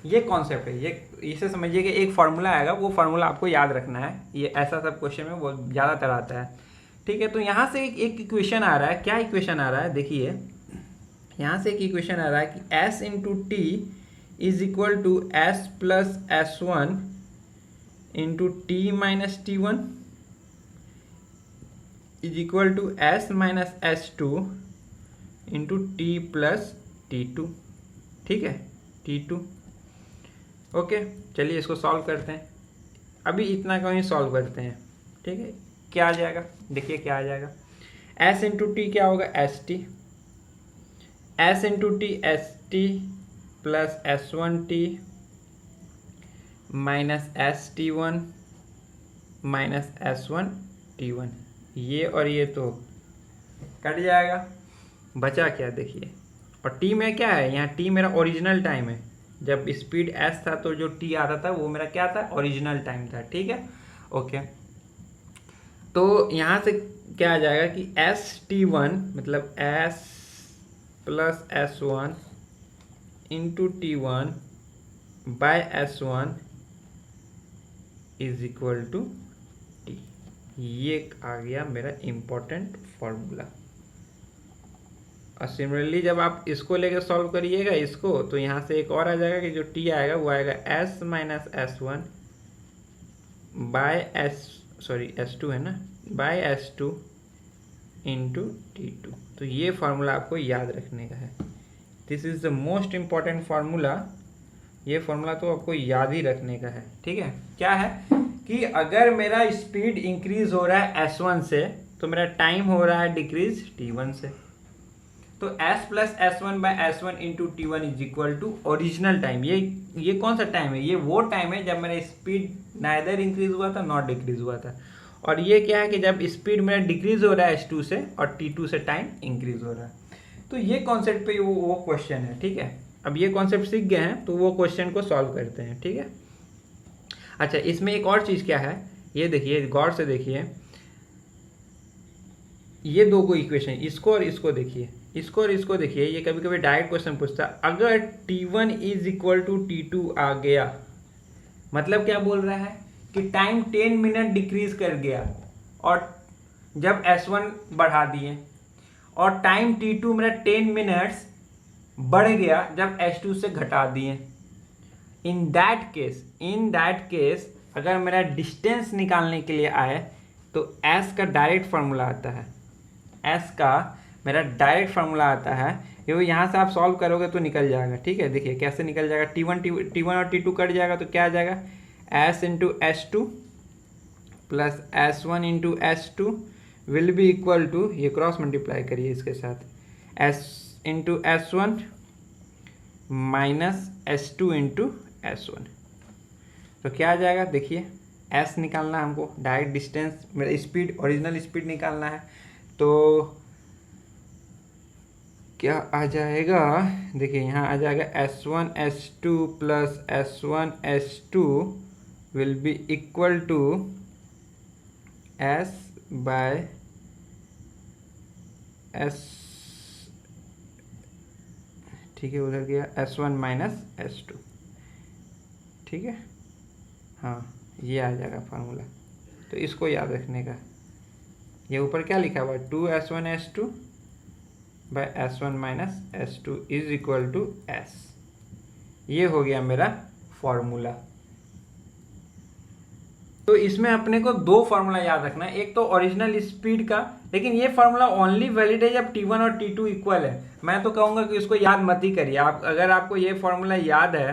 ये कॉन्सेप्ट है, ये इसे समझिए कि एक फार्मूला आएगा, वो फार्मूला आपको याद रखना है। ये ऐसा सब क्वेश्चन में वो ज़्यादातर आता है, ठीक है। तो यहाँ से एक इक्वेशन आ रहा है, क्या इक्वेशन आ रहा है देखिए, यहाँ से एक इक्वेशन आ रहा है कि S into t is equal to s plus S one into t minus t one is equal to s minus S two into t plus t two, ठीक है, टी टू। ओके, चलिए इसको solve करते हैं। अभी इतना को ही solve करते हैं, ठीक है। क्या आ जाएगा, देखिए क्या आ जाएगा, एस इंटू टी क्या होगा, S T, S into T S T plus S one T minus S t one minus S one T one. ये और ये तो कट जाएगा, बचा क्या देखिए, और टी में क्या है, यहाँ टी मेरा ओरिजिनल टाइम है। जब स्पीड एस था तो जो टी आता था वो मेरा क्या था, ओरिजिनल टाइम था, ठीक है। ओके, तो यहाँ से क्या आ जाएगा कि एस टी वन मतलब s plus S one into T one by S one is equal to t. ये आ गया मेरा इम्पोर्टेंट फॉर्मूला। और सिमिलरली जब आप इसको लेकर सॉल्व करिएगा इसको, तो यहाँ से एक और आ जाएगा कि जो टी आएगा वो आएगा S minus S one by S two है ना, by S two into T two. तो ये फार्मूला आपको याद रखने का है, this is the most important formula. ये फार्मूला तो आपको याद ही रखने का है, ठीक है। क्या है कि अगर मेरा स्पीड इंक्रीज हो रहा है S1 से, तो मेरा टाइम हो रहा है डिक्रीज T1 से। तो S plus S one by S one into T one is equal to original time. ये कौन सा टाइम है, ये वो टाइम है जब मेरा स्पीड नाइदर इंक्रीज हुआ था नॉट डिक्रीज हुआ था। और ये क्या है कि जब स्पीड मेरा डिक्रीज हो रहा है S2 से और T2 से टाइम इंक्रीज हो रहा है। तो ये कॉन्सेप्ट पे वो क्वेश्चन है, ठीक है। अब ये कॉन्सेप्ट सीख गए हैं तो वो क्वेश्चन को सॉल्व करते हैं, ठीक है। अच्छा, इसमें एक और चीज़ क्या है, ये देखिए गौर से देखिए, ये दो को इक्वेशन, इसको और इसको देखिए, इसको और इसको देखिए। ये कभी कभी डायरेक्ट क्वेश्चन पूछता है, अगर T1 is equal to T2 आ गया, मतलब क्या बोल रहा है कि टाइम 10 मिनट डिक्रीज कर गया, और जब S1 बढ़ा दिए, और टाइम T2 मेरा 10 मिनट्स बढ़ गया जब S2 से घटा दिए। इन दैट केस अगर मेरा डिस्टेंस निकालने के लिए आए तो S का डायरेक्ट फार्मूला आता है, S का मेरा डायरेक्ट फार्मूला आता है। ये यहाँ से आप सॉल्व करोगे तो निकल जाएगा, ठीक है। देखिए कैसे निकल जाएगा, T1 और T2 कट जाएगा तो क्या आ जाएगा, S into S two plus S1 into S two will be equal to, ये क्रॉस मल्टीप्लाई करिए इसके साथ, S into S one minus S two into S one. तो क्या आ जाएगा देखिए, S निकालना है हमको, डायरेक्ट डिस्टेंस मेरा स्पीड ओरिजिनल स्पीड निकालना है। तो क्या आ जाएगा देखिए, यहाँ आ जाएगा S1 S2 plus S1 S2 will be equal to S by S, ठीक है, उधर गया S1 माइनस S2, ठीक है। हाँ, ये आ जाएगा फार्मूला, तो इसको याद रखने का। ये ऊपर क्या लिखा हुआ है, 2S1 S2 by S1 minus S2 is equal to S। ये हो गया मेरा फॉर्मूला। तो इसमें अपने को दो फार्मूला याद रखना है, एक तो ओरिजिनल स्पीड का, लेकिन ये फार्मूला ओनली वैलिड है जब T1 और T2 इक्वल है। मैं तो कहूँगा कि इसको याद मत ही करिए आप। अगर आपको ये फार्मूला याद है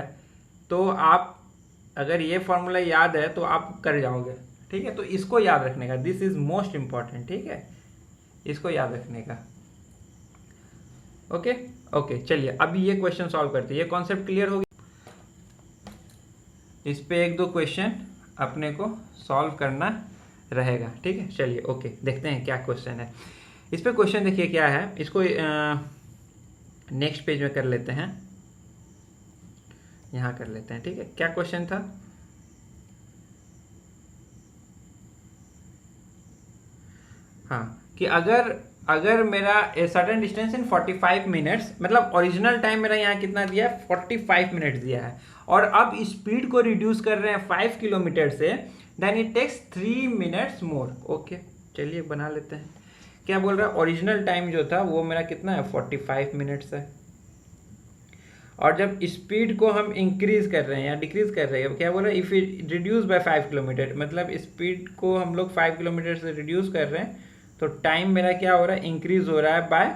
तो आप, अगर ये फार्मूला याद है तो आप कर जाओगे, ठीक है। तो इसको याद रखने का, दिस इज मोस्ट इम्पॉर्टेंट, ठीक है, इसको याद रखने का। ओके, चलिए अभी ये क्वेश्चन सॉल्व करते हैं। ये कॉन्सेप्ट क्लियर हो गया, इस पे एक दो क्वेश्चन अपने को सॉल्व करना रहेगा, ठीक है। चलिए ओके, देखते हैं क्या क्वेश्चन है इस पे। क्वेश्चन देखिए क्या है, इसको नेक्स्ट पेज में कर लेते हैं। यहाँ कर लेते हैं, ठीक है। क्या क्वेश्चन था? हाँ, कि अगर अगर मेरा a certain distance in 45 minutes, मतलब ओरिजिनल टाइम मेरा यहाँ कितना दिया है, 45 मिनट्स दिया है, और अब स्पीड को रिड्यूस कर रहे हैं 5 किलोमीटर से, then it takes 3 minutes more. Okay, चलिए बना लेते हैं। क्या बोल रहा है? ओरिजिनल टाइम जो था वो मेरा कितना है, 45 मिनट्स है, और जब स्पीड को हम इंक्रीज कर रहे हैं या डिक्रीज कर रहे हैं, क्या बोल रहा है, if it reduce by 5 kilometre, मतलब स्पीड को हम लोग 5 किलोमीटर से रिड्यूस कर रहे हैं, तो टाइम मेरा क्या हो रहा है, इंक्रीज हो रहा है by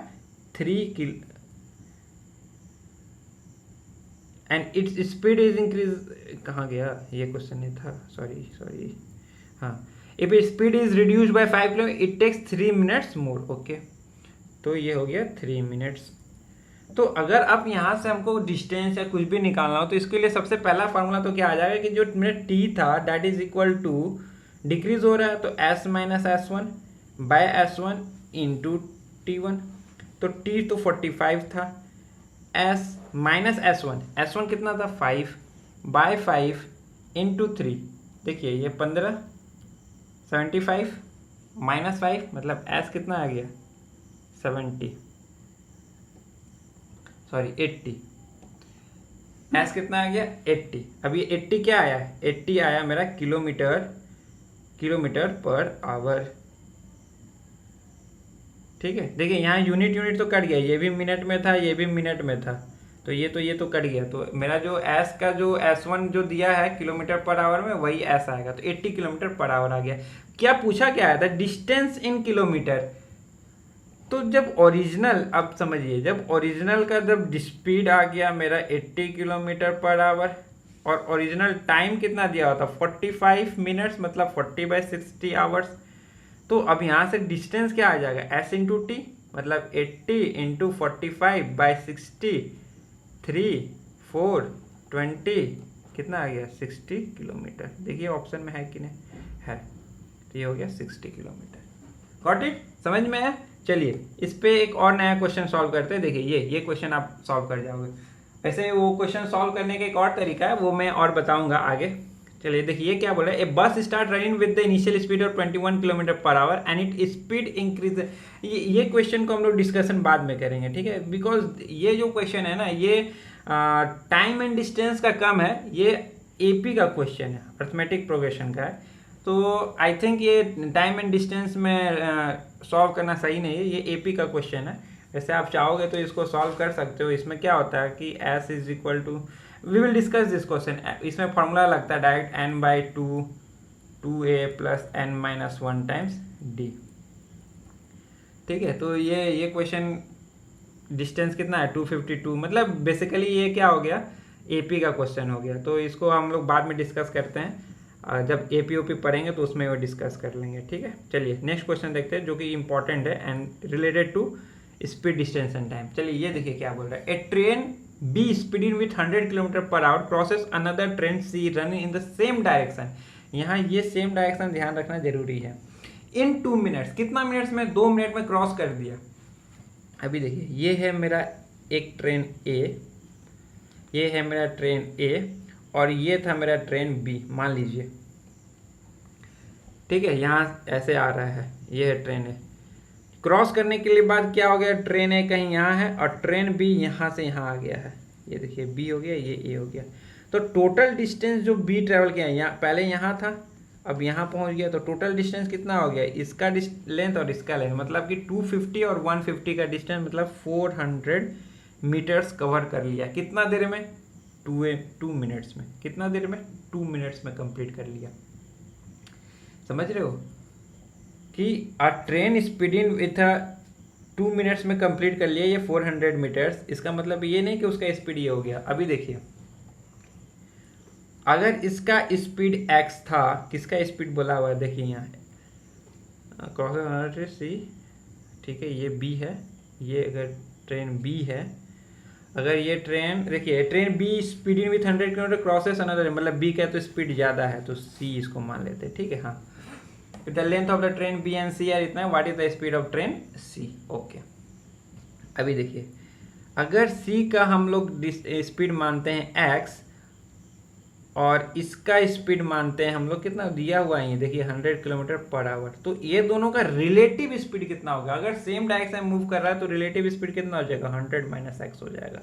3 kilo, and its speed is increase, कहाँ गया ये क्वेश्चन नहीं था, सॉरी हाँ, if speed is reduced by 5 kilo it takes 3 minutes more. Okay, तो ये हो गया 3 मिनट्स। तो अगर अब यहाँ से हमको डिस्टेंस या कुछ भी निकालना हो, तो इसके लिए सबसे पहला फार्मूला तो क्या आ जाएगा कि जो मेरा टी था that is equal to, decrease हो रहा है तो S minus S one by S one into T one, तो टी तो 45 था, एस माइनस एस वन कितना था 5 बाय 5 इंटू 3, देखिए ये 15, 75 माइनस 5 मतलब एस कितना आ गया 70, सॉरी 80, एस कितना आ गया 80। अब ये 80 क्या आया, 80 आया मेरा किलोमीटर पर आवर, ठीक है। देखिए यहाँ यूनिट तो कट गया, ये भी मिनट में था, ये भी मिनट में था, तो ये तो कट गया, तो मेरा जो एस का जो S1 जो दिया है किलोमीटर पर आवर में, वही एस आएगा, तो 80 किलोमीटर पर आवर आ गया। क्या पूछा क्या आया था, डिस्टेंस इन किलोमीटर। तो जब ओरिजिनल, अब समझिए, जब ओरिजिनल का जब स्पीड आ गया मेरा 80 किलोमीटर पर आवर, और ओरिजिनल टाइम कितना दिया हुआ था 45 मिनट्स, मतलब 40/60 आवर्स, तो अब यहाँ से डिस्टेंस क्या आ जाएगा, एस इंटू टी, मतलब 80 इंटू 45/60, 3 4 20, कितना आ गया 60 किलोमीटर। देखिए ऑप्शन में है कि नहीं है, तो ये हो गया 60 किलोमीटर। गॉट इट, समझ में है। चलिए इस पे एक और नया क्वेश्चन सॉल्व करते हैं। देखिए ये क्वेश्चन आप सॉल्व कर जाओगे। वैसे वो क्वेश्चन सॉल्व करने का एक और तरीका है, वो मैं और बताऊंगा आगे। चलिए देखिए क्या बोला है, ए बस start running with the initial speed of 21 kilometre per hour and it speed increase. ये क्वेश्चन को हम लोग डिस्कशन बाद में करेंगे, ठीक है, बिकॉज ये जो क्वेश्चन है ना, ये टाइम एंड डिस्टेंस का कम है, ये एपी का क्वेश्चन है, अर्थमेटिक प्रोग्रेशन का है, तो आई थिंक ये टाइम एंड डिस्टेंस में सॉल्व करना सही नहीं है, ये एपी का क्वेश्चन है। वैसे आप चाहोगे तो इसको सॉल्व कर सकते हो। इसमें क्या होता है कि S is equal to, we will discuss this question, इसमें फॉर्मूला लगता है direct n/2 2a plus n-1 times d, ठीक है। तो ये क्वेश्चन डिस्टेंस कितना है 252, मतलब बेसिकली ये क्या हो गया, एपी का क्वेश्चन हो गया। तो इसको हम लोग बाद में डिस्कस करते हैं, जब एपी ओपी पढ़ेंगे तो उसमें वो डिस्कस कर लेंगे, ठीक है। चलिए नेक्स्ट क्वेश्चन देखते हैं, जो कि इंपॉर्टेंट है and related to speed, distance and time. चलिए ये देखिए क्या बोल रहा है, A train B speeding with 100 kilometre per hour crosses another train C running in the same direction. यहाँ ये सेम डायरेक्शन ध्यान रखना जरूरी है। इन 2 मिनट्स, कितना मिनट्स में, 2 मिनट में क्रॉस कर दिया। अभी देखिए ये है मेरा एक ट्रेन ए, ये है मेरा ट्रेन ए, और ये था मेरा ट्रेन बी, मान लीजिए, ठीक है। यहाँ ऐसे आ रहा है, ये है ट्रेन ए, क्रॉस करने के लिए बाद क्या हो गया, ट्रेन ए कहीं यहाँ है और ट्रेन बी यहाँ से यहाँ आ गया है, ये देखिए बी हो गया, ये ए हो गया। तो टोटल डिस्टेंस जो बी ट्रेवल किया, यहाँ पहले यहाँ था, अब यहाँ पहुँच गया, तो टोटल डिस्टेंस कितना हो गया, इसका लेंथ और इसका लेंथ, मतलब कि 250 और 150 का डिस्टेंस, मतलब 400 मीटर्स कवर कर लिया। कितना देर में, 2 मिनट्स में। कितना देर में, 2 मिनट्स में कंप्लीट कर लिया। समझ रहे हो कि अ ट्रेन स्पीडिंग विथ 2 मिनट्स में कंप्लीट कर लिया ये 400 मीटर्स। इसका मतलब ये नहीं कि उसका स्पीड ये हो गया। अभी देखिए अगर इसका स्पीड x था, किसका स्पीड बोला हुआ है, देखिए यहाँ क्रॉस सी, ठीक है, ये b है, ये अगर ट्रेन b है, अगर ये ट्रेन, देखिए train B speeding with 100 kilometre crosses another, मतलब बी का तो स्पीड ज़्यादा है, तो सी इसको मान लेते हैं, ठीक है। हाँ, the length of the train B and C are इतना है, what is the speed of train C. Okay, अभी देखिए अगर सी का हम लोग स्पीड मानते हैं x और इसका स्पीड मानते हैं हम लोग, कितना दिया हुआ है ये देखिए 100 किलोमीटर पर आवर। तो ये दोनों का रिलेटिव स्पीड कितना होगा, अगर सेम डायरेक्शन में मूव कर रहा है तो रिलेटिव स्पीड कितना हो जाएगा, 100 माइनस एक्स हो जाएगा।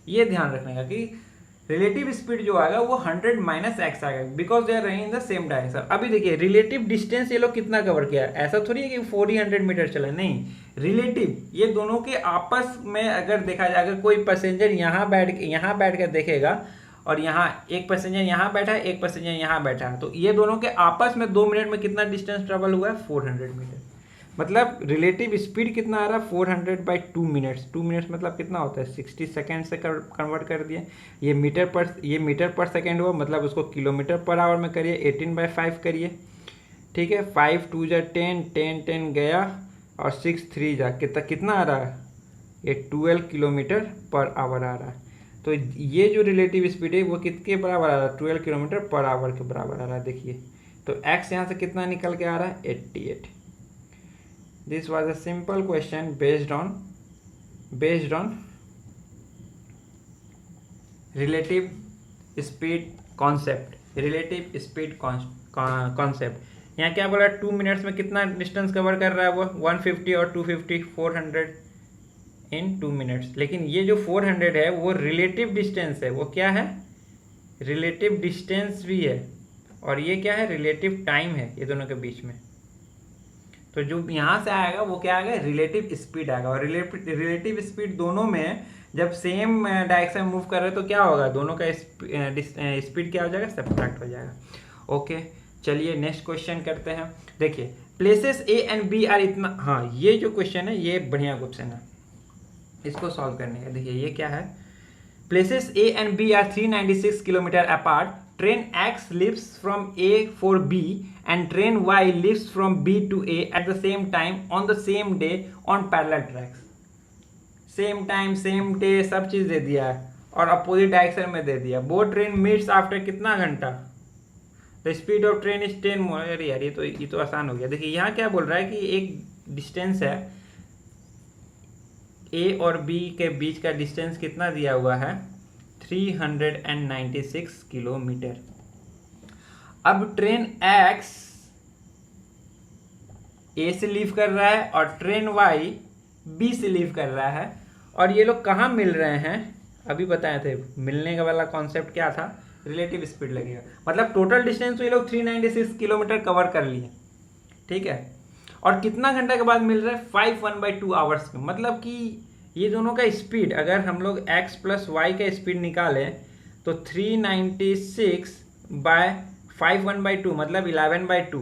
ये ध्यान रखने का कि रिलेटिव स्पीड जो आएगा वो 100 माइनस एक्स आएगा, because they are running in the same direction. अभी देखिए रिलेटिव डिस्टेंस ये लोग कितना कवर किया है, ऐसा थोड़ी है कि 400 मीटर चला, नहीं, रिलेटिव ये दोनों के आपस में अगर देखा जाए, अगर कोई पैसेंजर यहाँ बैठ कर देखेगा और यहाँ एक पैसेंजर यहाँ बैठा है, एक पैसेंजर यहाँ बैठा है, तो ये दोनों के आपस में 2 मिनट में कितना डिस्टेंस ट्रेवल हुआ है, 400 मीटर। मतलब रिलेटिव स्पीड कितना आ रहा है, 400 बाई 2 मिनट्स। 2 मिनट्स मतलब कितना होता है, 60 सेकेंड से कन्वर्ट कर दिए। ये मीटर पर सेकेंड हुआ, मतलब उसको किलोमीटर पर आवर में करिए, 18/5 करिए, ठीक है। 5 2 जा 10, 10 10 गया और 6 3 जा कितना आ रहा है, ये 12 किलोमीटर पर आवर आ रहा है। तो ये जो रिलेटिव स्पीड है वो कितने बराबर आ रहा है, 12 किलोमीटर पर आवर के बराबर आ रहा है। देखिए तो x यहाँ से कितना निकल के आ रहा है, 88। This was a simple question based on relative speed concept. यहाँ क्या बोला, 2 मिनट्स में कितना डिस्टेंस कवर कर रहा है वो, 150 और 250, 400 इन 2 मिनट्स। लेकिन ये जो 400 है वो रिलेटिव डिस्टेंस है, वो क्या है, रिलेटिव डिस्टेंस भी है, और ये क्या है, रिलेटिव टाइम है ये दोनों के बीच में। तो जो यहाँ से आएगा वो क्या आएगा, रिलेटिव स्पीड आएगा। और रिलेटिव स्पीड दोनों में जब सेम डायरेक्शन में मूव कर रहे हैं तो क्या होगा, दोनों का स्पीड क्या हो जाएगा, सब्ट्रैक्ट हो जाएगा। ओके चलिए नेक्स्ट क्वेश्चन करते हैं। देखिए places A and B are इतना, हाँ ये जो क्वेश्चन है ये बढ़िया क्वेश्चन है, इसको सॉल्व करने का। देखिए ये क्या है, places A and B are 396 kilometre apart, train X leaves from A for B and train Y leaves from B to A at the same time on the same day on parallel tracks। Same time same day सब चीज़ दे दिया है और opposite direction में दे दिया। Both train meets after कितना घंटा, the speed of train is 10 मोर। अरे यार ये तो आसान हो गया। देखिए यहाँ क्या बोल रहा है कि एक डिस्टेंस है A और B के बीच का डिस्टेंस कितना दिया हुआ है, 396 किलोमीटर। अब ट्रेन X A से लीव कर रहा है और ट्रेन Y B से लीव कर रहा है, और ये लोग कहाँ मिल रहे हैं, अभी बताए थे मिलने का वाला कॉन्सेप्ट क्या था, रिलेटिव स्पीड लगेगा। मतलब टोटल डिस्टेंस तो ये लोग 396 किलोमीटर कवर कर लिए, ठीक है। और कितना घंटा के बाद मिल रहा है, 5/1/2 आवर्स में। मतलब कि ये दोनों का स्पीड अगर हम लोग x प्लस वाई का स्पीड निकालें तो 396 बाय 5/1/2 मतलब 11/2,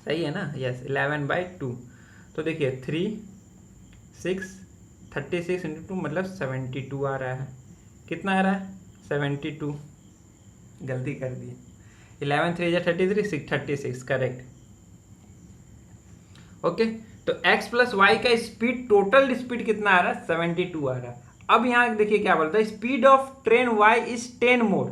सही है ना, यस 11/2। तो देखिए 36 इंटू 2 मतलब 72 आ रहा है। कितना आ रहा है, 72, गलती कर दी, 11 3 या 33 36 करेक्ट। ओके तो x प्लस वाई का स्पीड, टोटल स्पीड कितना आ रहा है, 72 आ रहा है। अब यहां देखिए क्या बोलता है, speed of train y is 10 more.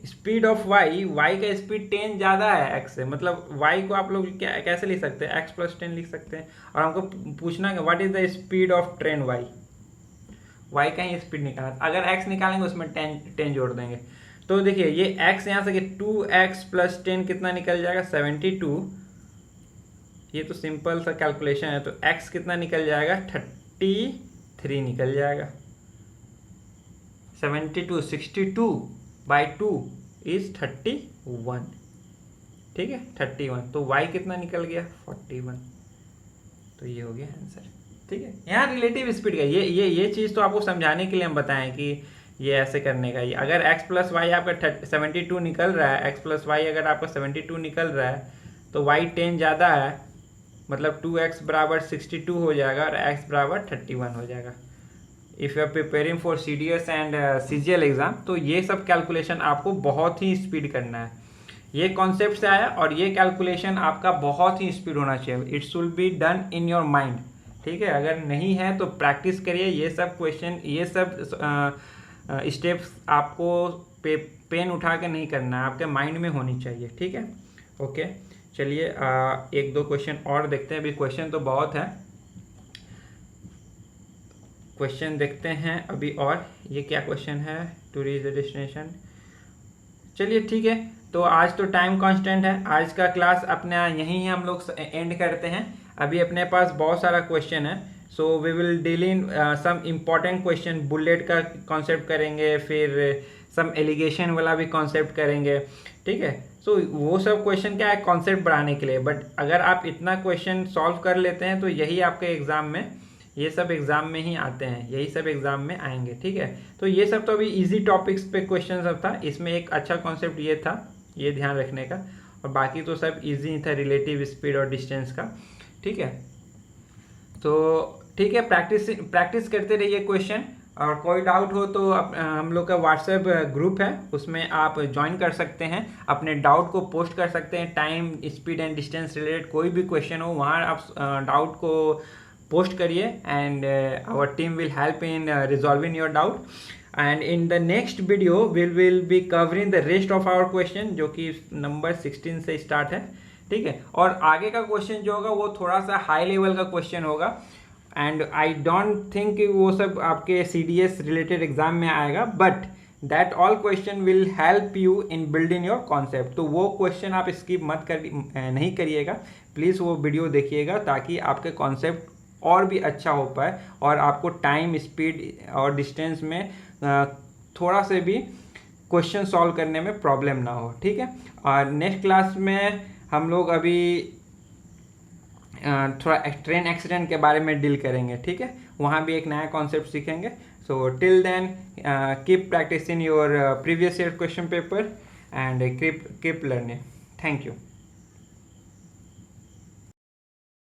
Speed of y का स्पीड 10 ज्यादा है x से, मतलब y को आप लोग क्या कैसे लिख सकते हैं, x प्लस 10 लिख सकते हैं। और हमको पूछना है what is the speed of train y का ही स्पीड निकालना। अगर x निकालेंगे उसमें 10 जोड़ देंगे। तो देखिए ये x यहाँ से 2x प्लस 10 कितना निकल जाएगा, 72। ये तो सिंपल सा कैलकुलेशन है। तो x कितना निकल जाएगा, 33 निकल जाएगा। 72 62/2 इज 31, ठीक है 31। तो y कितना निकल गया, 41। तो ये हो गया आंसर, ठीक है। यहाँ रिलेटिव स्पीड का ये चीज़ तो आपको समझाने के लिए हम बताएं कि ये ऐसे करने का। ये अगर x प्लस वाई आपका 72 निकल रहा है, x प्लस वाई अगर आपका 72 निकल रहा है तो y 10 ज़्यादा है, मतलब 2x बराबर 62 हो जाएगा और x बराबर 31 हो जाएगा। If you are preparing for CDS and CGL exam तो ये सब कैलकुलेशन आपको बहुत ही स्पीड करना है। ये कॉन्सेप्ट से आया और ये कैलकुलेशन आपका बहुत ही स्पीड होना चाहिए। It should be done in your mind, ठीक है। अगर नहीं है तो प्रैक्टिस करिए। ये सब क्वेश्चन, ये सब स्टेप्स आपको पेन उठा के नहीं करना है, आपके माइंड में होनी चाहिए, ठीक है। ओके चलिए 1-2 क्वेश्चन और देखते हैं। अभी क्वेश्चन तो बहुत है। क्वेश्चन देखते हैं अभी। और ये क्या क्वेश्चन है, टू रीच द डेस्टिनेशन। चलिए ठीक है, तो आज तो टाइम कांस्टेंट है, आज का क्लास अपना यहीं हम लोग एंड करते हैं। अभी अपने पास बहुत सारा क्वेश्चन है, so we will deal in some important question. Bullet का कॉन्सेप्ट करेंगे, फिर सम एलिगेशन वाला भी कॉन्सेप्ट करेंगे, ठीक है। सो वो सब क्वेश्चन क्या है, कॉन्सेप्ट बढ़ाने के लिए। बट अगर आप इतना क्वेश्चन सॉल्व कर लेते हैं तो यही आपके एग्जाम में, ये सब एग्जाम में ही आते हैं, यही सब एग्जाम में आएंगे, ठीक है। तो ये सब तो अभी इजी टॉपिक्स पे क्वेश्चन सब था, इसमें एक अच्छा कॉन्सेप्ट ये था, ये ध्यान रखने का। और बाकी तो सब इजी था, रिलेटिव स्पीड और डिस्टेंस का, ठीक है। तो ठीक है, प्रैक्टिस करते रहिए क्वेश्चन। और कोई डाउट हो तो हम लोग का व्हाट्सएप ग्रुप है, उसमें आप ज्वाइन कर सकते हैं, अपने डाउट को पोस्ट कर सकते हैं। Time, speed and distance related कोई भी क्वेश्चन हो, वहाँ आप डाउट को पोस्ट करिए, and our team will help in resolving your doubt. And in the next video will be covering the rest of our question, जो कि नंबर 16 से स्टार्ट है, ठीक है। और आगे का क्वेश्चन जो होगा वो थोड़ा सा हाई लेवल का क्वेश्चन होगा, एंड आई डोंट थिंक कि वो सब आपके CDS रिलेटेड एग्जाम में आएगा, but that all question will help you in building your concept. तो वो क्वेश्चन आप स्किप मत नहीं करिएगा, प्लीज़ वो वीडियो देखिएगा, ताकि आपके कॉन्सेप्ट और भी अच्छा हो पाए और आपको टाइम, स्पीड और डिस्टेंस में थोड़ा से भी क्वेश्चन सॉल्व करने में प्रॉब्लम ना हो, ठीक है। और नेक्स्ट क्लास में हम लोग अभी थोड़ा ट्रेन एक्सीडेंट के बारे में डील करेंगे, ठीक है। वहाँ भी एक नया कॉन्सेप्ट सीखेंगे। So till then keep practising your previous year question paper and keep learning. Thank you.